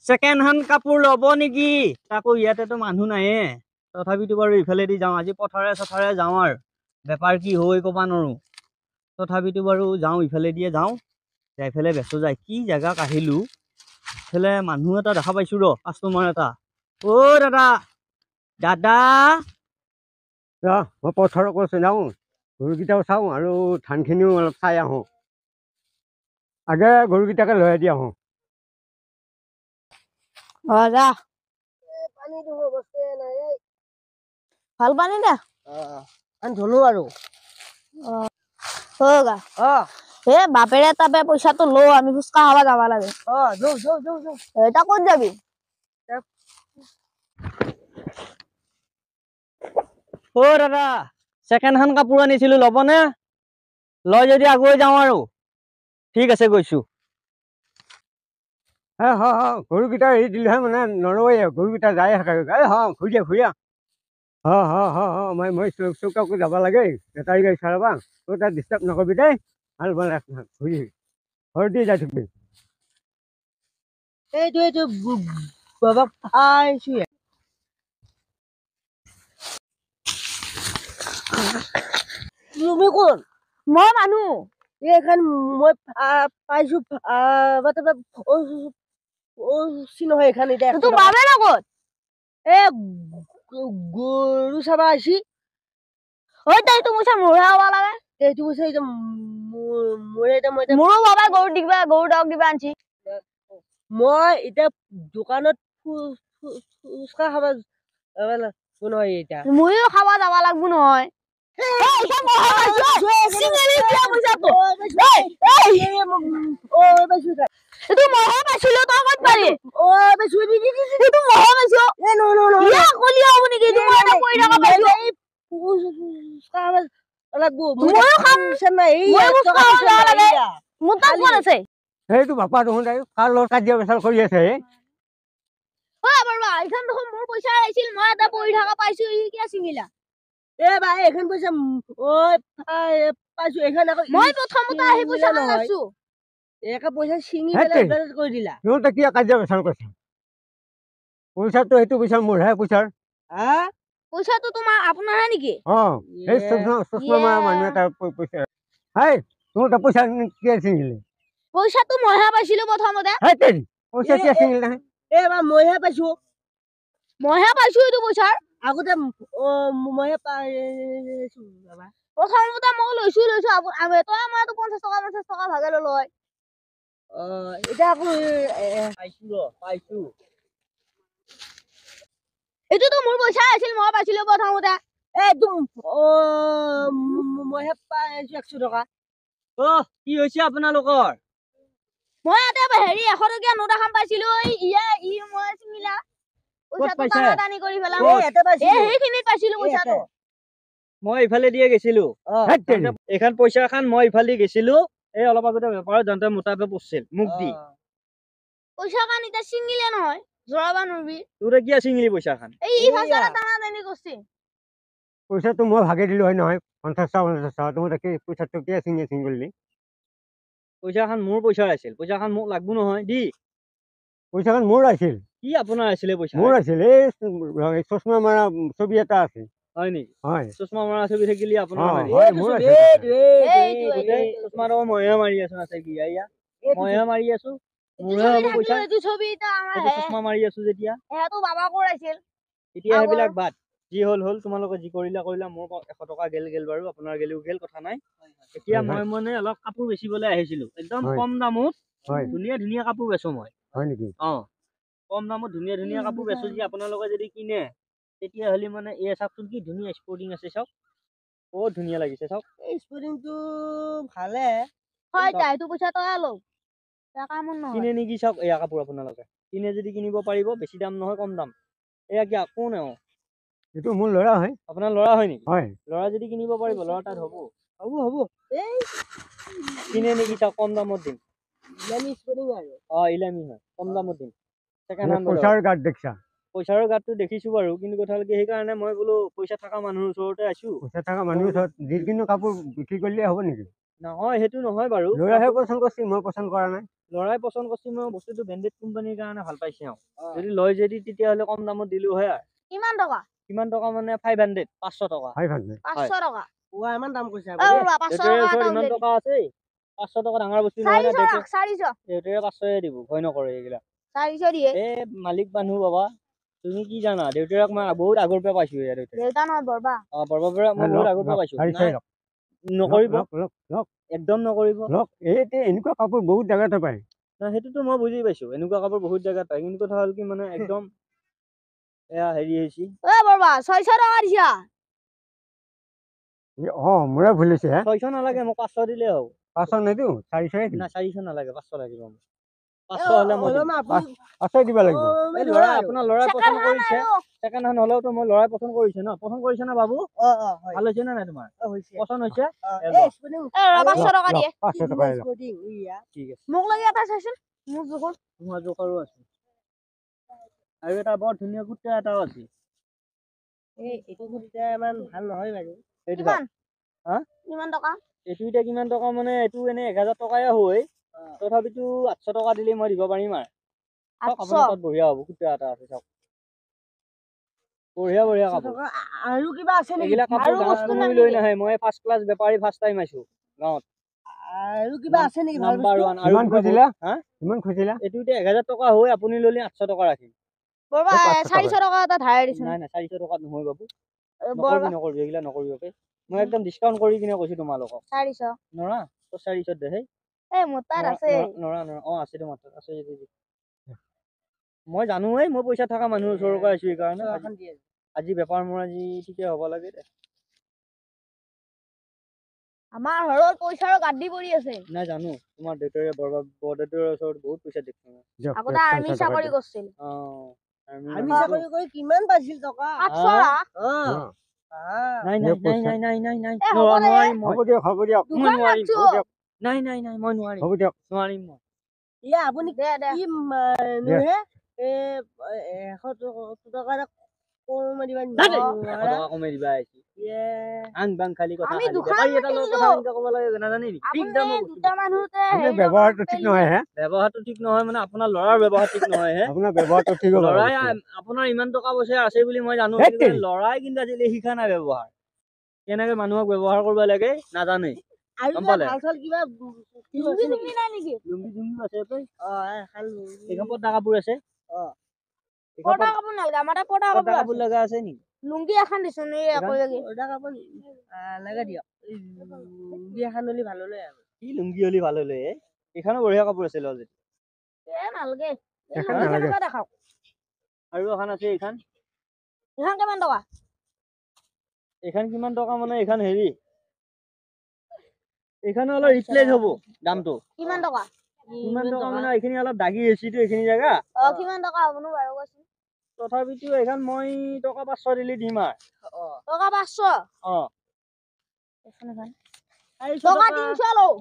Second hand কাপোৰ ল'ব নেকি? তাকো ইয়াতেতো মানুহ নাহে। তথাপিতো বাৰু ইফালেদি যাওঁ, আজি পথাৰে চথাৰে যাওঁ আৰু বেপাৰ কি হৈ ক'ব নোৱাৰোঁ। তথাপিতো বাৰু যাওঁ, ইফালেদিয়ে যাওঁ, ইফালে বেচো যায়। কি জেগাত আহিলোঁ, ইফালে মানুহ এটা দেখা পাইছোঁ ৰ, কাষ্টমাৰ এটা। অ' দাদা, দাদা মই পথাৰত কৈছোঁ যাওঁ, গৰুকেইটাও চাওঁ আৰু ধানখিনিও অলপ চাই আহোঁ। আগে গৰুকেইটাকে লৈ দি আহোঁ। যা ভাল পানী দে ধলো আৰু বাপেৰে তাপে পইচাটো লো, আমি ফুচকা খাব যাব লাগে। এটা ক'ত যাবি? অ' দাদা, সেকেন্ড হ্যান্ড কাপোৰ আনিছিলোঁ, ল'বনে? লয় যদি আগুৱাই যাওঁ আৰু। ঠিক আছে, গৈছোঁ। গৰুকেইটা এৰি দিলেহে মানে নৰৱে, গৰুকেইটা যাই থাকে। ঘূৰি দিয়া মই চৌকাকো যাব লাগে, বেটাৰী গাড়ী চালাবা, তই তাত ডিষ্টাৰ্ব নকৰিবি দেই। ভাল ভাল ঘূৰি ঘৰ দি যাই থাকিবি। এইটো বাবা পাইছোঁ। তুমি কোন? মই মানুহ। এইখন মই পাইছোঁ নহয় এইখন এতিয়া। তোৰ বাবে লগত গৰু চাবা আহিছি। এইটো পইচা মোৰহে হ'ব লাগে। এইটো পইচা এতিয়া মোৰো বাবা গৰু দৰক দিবা আনছি। মই এতিয়া দোকানত ফুচকা খাব নহয় এতিয়া। ময়ো খাব যাব লাগব নহয়। সেইটো বাপা দেখোন কাৰ লগত কাজিয়া পেচাল কৰি আছে। মোৰ পইচা আহিছিল, মই এটা পৰি থকা পাইছো, কি চিঙিলা? ভাই এখন পইচা পাইছো, এখন আকৌ মই প্ৰথমতে আহি পইচা নালাছো। একে পইচা চিঙি পেলাই কৰি দিলা। সিহঁতে কি কাজিয়া পেচাল কৰিছে? পইচাটো সেইটো পইচা মোৰহে পইচাৰ। পইচাটো তোমাৰ আপোনাৰহে নেকি? এই চশমা মাৰা মানুহ এটাৰ পইচা। তহঁতে পইচা কিয় চিঙিলি? পইচাটো মইহে পাইছিলো প্ৰথমতে। পইচা কিয় চিঙিলি নহয়? মইহে পাইছো এইটো পইচাৰ। আগতে মইহে পাইছো। প্ৰথমতে মই লৈছো তই মইতো 50 টকা ভাগে ললো হয়। এতিয়া আকৌ পাইছো। এইটোতো মোৰ পইচা আছিল, মই পাইছিলো প্ৰথমতে। মইহে পাইছো 100 টকা। কি হৈছে আপোনালোকৰ? মই ইয়াতে 100 টকীয়া নোট এখন পাইছিলো। মই চিঙিলা পইচাটো টানাটানি কৰি পেলাম। সেইখিনিত পাইছিলো পইচাটো। মই ইফালে দিয়ে গৈছিলো। এইখন পইচা খান মই ইফালে দি গৈছিলো। এই অলপ আগতে বেপাৰত যাওঁতে মোটাপে পৰছিল মোক দি। পইচা খান এতিয়া চিঙিলে নহয়, জৰাবা নৰবি। তোৰে কিয় চিঙিলি পইচা খান? টানাটানি কৰছি। পইচাটো মই ভাগে দিলো হয় নহয়, 50 টকা। তহঁতে কি পইচাটো কিয় চিঙিলি? পইচা খান মোৰ পইচাৰ আছিল, পইচা খান মোক লাগব নহয় দি। পইচা খান মোৰ আছিল। কি আপোনাৰ আছিলে পইচা? মোৰ আছিল, এই চশমা মাৰা ছবি এটা আছিল। হয় নেকি? হয়। চশমা মাৰা ছবি থাকিলে আপোনাৰ চশমাটো মইহে মাৰি আছো আছে কি মইহে মাৰি আছো। মোৰহে হ'ব পইচা। চশমা মাৰি আছো যেতিয়া। এতিয়া সেইবিলাক বাদ। যি হ'ল তোমালোকে যি কৰিলা মোৰ 100 টকা গেল বাৰু, আপোনাৰ গেলিও গেল, কথা নাই। এতিয়া মই মানে অলপ কাপোৰ বেচিবলৈ আহিছিলো, একদম কম দামত ধুনীয়া কাপোৰ বেচো মই। হয় নেকি? কম দামত ধুনীয়া কাপোৰ বেচো। যদি আপোনালোকে যদি কিনে তেতিয়াহ'লে মানে এই চাওকচোন কি ধুনীয়া স্পৰ্টিং আছে, চাওক বহুত ধুনীয়া লাগিছে, চাওক স্পৰ্টিংটো ভালে। কিনে নেকি? চাওক এয়া কাপোৰ আপোনালোকে কিনে যদি কিনিব পাৰিব, বেছি দাম নহয়, কম দাম। এয়া কি কোন? এইটো মোৰ ল'ৰা হয়। আপোনাৰ ল'ৰা হয় নেকি? হয়। ল'ৰা যদি কিনিব পাৰিব, ল'ৰা তাত হ'ব। কিনে নেকি? চাওক কম দামত দিম। ইলামি হয়, কম দামত দিম। পইচাৰ গাত দেখছা? পইচাৰ গাতটো দেখিছো বাৰু, কিন্তু কথা হ'ল কি সেইকাৰণে মই বোলো পইচা থকা মানুহৰ ওচৰতে আছো। পইচা থকা মানুহৰ ওচৰত যিকোনো কাপোৰ বিক্ৰী কৰিলে হ'ব নেকি? নহয়, সেইটো নহয় বাৰু। ল'ৰাহে পচন্দ কৰিছে, মই পচন্দ কৰা নাই। ল'ৰাই পচন্দ কৰিছে মই বস্তুটো ব্ৰেণ্ডেড কোম্পানীৰ কাৰণে ভাল পাইছে আৰু অ। যদি লয় যদি তেতিয়াহ'লে কম দামত দিলো হয় আৰু কিমান টকা কিমান টকা মানে 500 500 টকা 500 500 টকা ওৱা ইমান দাম কৈছে অ আপুনি ৰবা 500 দেউতাৰে টকা ওচৰত এটা ইমান উলিয়াই টকা আছে 500 টকা ডাঙৰ বস্তু নহয় না 400 ৰাখ 400 দেউতাৰে 500 দিব ভয় নকৰে এইগিলা 400 দিয়ে এ মালিক মানুহ বাবা তুমি কি জানা দেউতাক মই বহুত আগৰ পৰা পাইছো ইয়াৰ দেউতা নহয় বৰবা বৰবাৰ পৰা মই বহুত আগৰ পৰা পাইছো নাই, নকৰিব একদম নকৰিব এনেকুৱা কাপোৰ বহুত জেগাতে পায় না সেইটোতো মই বুজি পাইছো এনেকুৱা কাপোৰ বহুত জেগাত পায় কিন্তু কথা হ'ল কি মানে একদম এয়া হেৰি হৈছে এ বৰবা 600 টকা দিছা মোৰে ভুলিছে 600 নালাগে মোক 500 দিলে হ'ব 500 নিদিওঁ 400 দিম না 400 নালাগে 500 লাগিব মোক 500 হলে মই দিম। আপুনি 500 দিব লাগিব এই ল'ৰা আপোনাৰ ল'ৰাই ছেকেণ্ড পচন্দ হেণ্ড কৰিছে ছেকেণ্ড হেণ্ড হ'লেওতো মই ল'ৰাই পচন্দ কৰিছে ন পচন্দ কৰিছে না বাবু হয় ভাল হৈছে নে নাই তোমাৰ হৈছে পচন্দ হৈছে এই স্পৰ্টিং এ ৰবা 500 টকা দিয়ে 500 টকা স্পৰ্টিং ইয়া ঠিক আছে মোক লাগি এটা চাইছিল মোক জোখৰ তোমাৰ জোখৰো আছে আৰু এটা বৰ ধুনীয়া কুৰ্তা এটাও আছে এই এইটো কুৰ্তা ইমান ভাল নহয় বাৰু এইটো কিমান হা কিমান টকা এইটো এতিয়া কিমান টকা মানে এইটো এনে 1000 টকাই হয় তথাপিতো 800 টকা দিলে মই দিব পাৰিম আৰু চাওক 800 আপোনাৰ তাত বঢ়িয়া হ'ব কুৰ্তা এটা আছে চাওক বঢ়িয়া বঢ়িয়া কাপোৰ আৰু কিবা আছে নেকি এইগিলা কাপোৰ আৰু গাঁৱত বস্তু কোনো নাই লৈ নেকি? নাহে মই ফাৰ্ষ্ট ক্লাছ বেপাৰী ফাৰ্ষ্ট টাইম আহিছো গাঁৱত আৰু কিবা আছে নেকি ভাল নাম্বাৰ বস্তু 1 কিমান খুজিলা হা কিমান খুজিলা এইটো এতিয়া 1000 টকা হয় আপুনি ল'লে 800 টকা ৰাখিম বৰবা 400 টকা এটা ধাৰ দিছো নাই নাই 400 টকাত নহয় বাবু বৰবা নকৰিবি এইগিলা নকৰিবি অকে মই একদম ডিসকাউন্ট কৰি কিনে কৈছো তোমালোকক 400 নৰা তো 400 দে হে এই মোৰ তাত আছে নৰা আছে তোমাৰ তাত আছে যদি মই জানোৱেই মই পইচা থকা মানুহৰ ওচৰৰ পৰা আহিছো এইকাৰণে আজি বেপাৰ মোৰ আজি ঠিকে হ'ব লাগে দে আমাৰ ঘৰত পইচাৰ গাড্ডি পৰি আছে নাই জানো তোমাৰ দেউতাৰে বৰদেউতাৰ ওচৰত বহুত পইচা দেখছো আগতে আৰ্মি চাকৰি কৰিছিল আমি চাকৰি কৰি কিমান পাইছিল টকা 800 নাই নাই নাই নাই নাই নাই নাই এ হ'ব দে। নোৱাৰিম মই হ'ব দিয়ক মই দুখন নোৱাৰিম ৰাখছো নাই নাই নাই মই নোৱাৰিম হ'ব দিয়ক নোৱাৰিম মই ইয়া আপুনি দে দে কি মানুহে 100 টকা এটা কম দিবা নাই নাই 100 টকা কমাই দিবা আহিছি আং বাং খালি কথা আমি খালি দুখন বেপাৰী এটা লগত কিনিলো। কথা কেনেকে ক'ব লাগে নাজানে নেকি ঠিক আপুনি দামত দুটা মানুহতে আপোনাৰ ব্যৱহাৰটো ঠিক নহয় হে ব্যৱহাৰটো ঠিক নহয় মানে আপোনাৰ ল'ৰাৰ ব্যৱহাৰ ঠিক নহয় হে আপোনাৰ ব্যৱহাৰটো ঠিক হ'ব ল'ৰাই লাগিছিল। আপোনাৰ ইমান টকা পইচা আছে বুলি মই জানো হেৎ কিন্তু তেৰি। ল'ৰাই কিন্তু আজিলৈ শিকা নাই ব্যৱহাৰ কেনেকে মানুহক ব্যৱহাৰ কৰিব লাগে নাজানে আৰু গম কিবা পালে? ভাল চাল কিবা লুঙ্গি চুঙ্গি নাই নেকি লুঙ্গি জুঙ্গি আছে বে খাল এইখন পদ্দা কাপোৰ আছে অ এইখন পটা কাপোৰ নালাগে আমাৰ তাত পটা পদ্দা কাপোৰ কাপোৰ আছে লগা আছে নেকি লুঙ্গি এখন দিছো নি এইখন? একেলগে ওটা কাপোৰ লাগে দিয়ক বিয়া খান হলে ভাল হলে আৰু কি লুঙ্গি হলি ভাল হলে এইখনো বঢ়িয়া কাপোৰ আছে লজ এ নালাগে এখন লুঙ্গি নালাগে। কেনেকুৱা দেখাও আৰু এখন আছে এইখন এইখন কিমান টকা এইখন কিমান টকা মানে এইখন হেৰি এইখানে অলপ ৰিপ্লেচ হ'ব দামটো কিমান টকা কিমান টকা মানে এইখিনি অলপ দাগি হৈছেতো এইখিনি জেগা কিমান টকা হ'বনো বাৰু কচোন তথাপিতো এইখন মই টকা 500 দিলে দিম আৰু টকা 500 অ এখন এখন 400 টকা 300 লও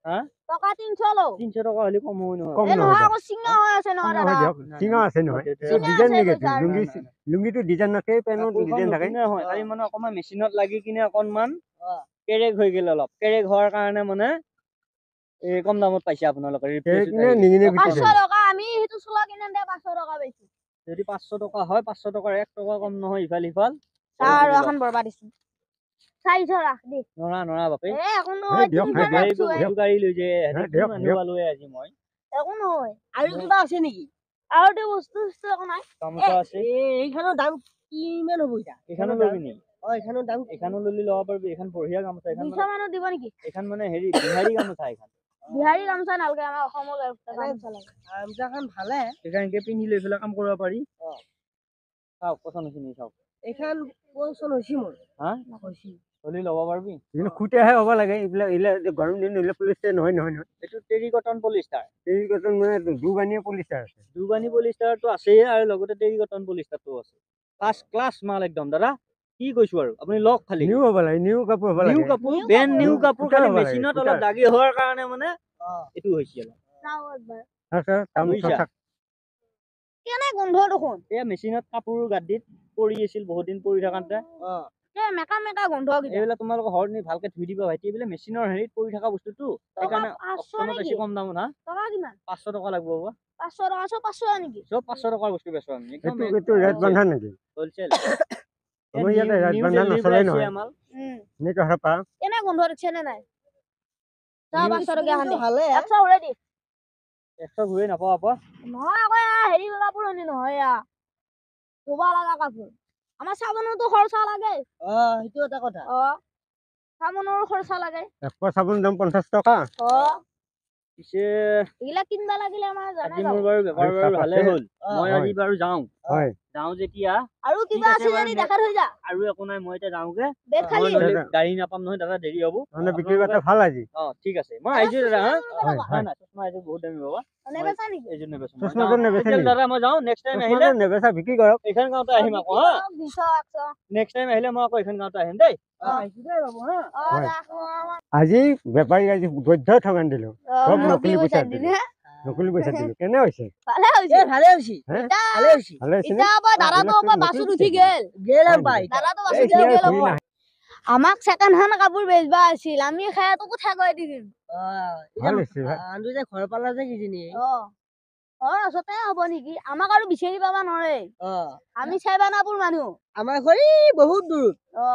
হা টকা 300 লও 300 টকা হলে কম হয় নহয় কম এ নহয় নহয় দিয়ক। আকৌ চিঙা হৈ আছে নহয় নহয় দাদা দিয়ক চিঙা আছে নহয় চিঙা ডিজাইন আছে নেকি কৈছা আৰু। লুঙ্গি লুঙ্গিটো ডিজাইন নাথাকে পেনো ডিজাইন থাকে নহয় খালি মানে অকমান মেচিনত লাগি কিনে অকনমান কেৰেক হৈ গেল অলপ কেৰেক হোৱাৰ কাৰণে মানে এই কম দামত পাইছে আপোনালোকে সেইখিনি নিগিনি বিকিছে 500 টকা আমি সেইটো চলা কিনে দে 500 টকা বেচি যদি 500 টকা হয় 500 টকাৰ 1 টকা কম নহয় ইফাল সিফাল আৰু এখন বৰবাদ দিছো 400 ৰাখ দি নৰা বাপে এ একো নহয় দিয়ক, তিনিখন দিয়ক, ৰাখছো এইটো গাড়ী লৈ যে দিয়ক, মানুহ দিয়ক। আলোৱে আজি মই একো নহয় আৰু কিবা আছে নেকি আৰু তো বস্তু চস্তু একো নাই গামোচা আছে এইখনৰ দাম কিমান হ'ব এতিয়া এইখানো লবি নি এইখনৰ দাম এইখানো ললি ল'ব পাৰিবি এইখান বঢ়িয়া গামোচা এইখান 200 মানত দিব নেকি এইখান মানে হেৰি বিহাৰী গামোচা এইখান বিহাৰী গামোচা নালগে আমাৰ অসমৰ গামোচা লাগে গামোচাখন ভালে এইখান এনেকে পিন্ধি লৈ পেলাই কাম কৰিব পাৰি অ। চাওক পচন্দ হৈছে নি চাওক এইখন পচন্দ হৈছে মোৰ হা হৈছে ললি ল'ব পাৰিবি কিন্তু খুটেহে হ'ব লাগে এইবিলাক এইবিলাক গৰম দিন এইবিলাক পলিষ্টাৰ নহয় নহয় নহয় এইটো টেৰি কটন পলিষ্টাৰ এই কটন মানে দুবানীয়া পলিষ্টাৰ আছে দুবানী পলিষ্টাৰটো আছেই আৰু লগতে টেৰি কটন পলিষ্টাৰটো আছে ফাৰ্ষ্ট ক্লাছ মাল একদম দাদা কি কৈছো আৰু আপুনি লওক খালি নিউ হ'ব লাগে নিউ কাপোৰ হ'ব নিউ লাগে কাপোৰ ব্ৰেণ্ড নিউ কাপোৰ কুটাৰ খালি হ'ব লাগে, মেচিনত কুটাৰ। অলপ দাগি হোৱাৰ কাৰণে মানে এইটো হৈছে অলপ চাও একবাৰ বুজিছা? কেনে গোন্ধ দেখোন এয়া মেচিনত কাপোৰ গাদ্দিত পৰি আছিল বহুত দিন পৰি থাকোঁতে মেকা মেকা গোন্ধ কিটা এইবিলাক তোমালোকে ঘৰত নি ভালকে ধুই দিবা ভাইটি এইবিলাক মেচিনৰ হেৰিত পৰি থকা বস্তুটো সেইকাৰণে 500 অকণমান বেছি নেকি কম দামত হা টকা কিমান 500 টকা লাগিব বাবা 500 টকা চব 500 নেকি চব 500 টকাৰ বস্তু বেচো আমি একদম এইটো ৰেট বান্ধা নেকি হোলচেল আমাৰ ইয়াতে ৰেট বান্ধা নচলে নহয় আমাৰ এনেকৈ হপা কেনে গোন্ধ দিছে নে নাই চা 500 টকা খান ভালে 100 উৰে দি 100 ঘূৰে নাপাওঁ আপা নহয় আকৌ হেৰি কাপোৰ আনি নহয় ধুব লগা কাপোৰ আমাৰ চাবোনতো খৰচা লাগে সেইটো এটা কথা চাবোনৰ খৰচা লাগে 100 চাবোন দাম 50 টকা পিছে এইগিলা কিনবা লাগিলে আমাৰ জানা আজি যাব মোৰ বাৰু বেপাৰ বাৰু ভালে হ'ল মই আজি বাৰু যাওঁ হয় যাওঁ যেতিয়া আৰু কিবা ঠিক আছে আছে বাৰু, যদি দেখা থৈ যা আৰু একো নাই মই এতিয়া যাওঁগে বেগ খালি নহ'লে গাড়ী নাপাম নহয় দাদা দেৰি হ'ব মানে বিক্ৰী বাৰ্তা ভাল আজি ঠিক আছে মই আহিছো দাদা হা হয় নাই নাই চশমা এইটো বহুত দামী বাবা নেবেচা নেকি এইযোৰ নেবেচো চশমাযোৰ নেবেচে নেকি? দাদা মই যাওঁ নেক্সট টাইম আহিলে চশমাযোৰ নেবেচা বিক্ৰী কৰক এইখন গাঁৱতে আহিম আকৌ হা 200 100 নেক্সট টাইম আহিলে মই আকৌ এইখন গাঁৱতে আহিম দেই আহিছো দেই বাবু হা হয়। আজি বেপাৰীক আজি বৈধ ঠগান দিলো চব নকলি পইচা দিলো নকলি পইচা দিলো কেনে হৈছে ভালে হৈছে ভালে হৈছে হে? ভালে হৈছে ভালে হৈছে নে ইটা আবার দাদাটো এইবিলাক আবার চব বাসুত নকলি উঠি পইচা গেল গেল হয় পাই নেকি? দাদাটো এই বাসুত এতিয়া উঠি গেল ঘূৰি নাহে। আমাক সেকেন্ড হ্যান্ড কাপোৰ বেচবা আছিল আমি খায়াতো কথা কৈ দিম ভাল হৈছে ভাল আনটো যে ঘৰ পালা যে কিজনী ওচৰতে হ'ব নেকি আমাক আৰু বিচাৰি পাবা নোৱাৰে অ আমি চাইবা নাপুৰ মানুহ আমাৰ ঘৰ এই বহুত দূৰ অ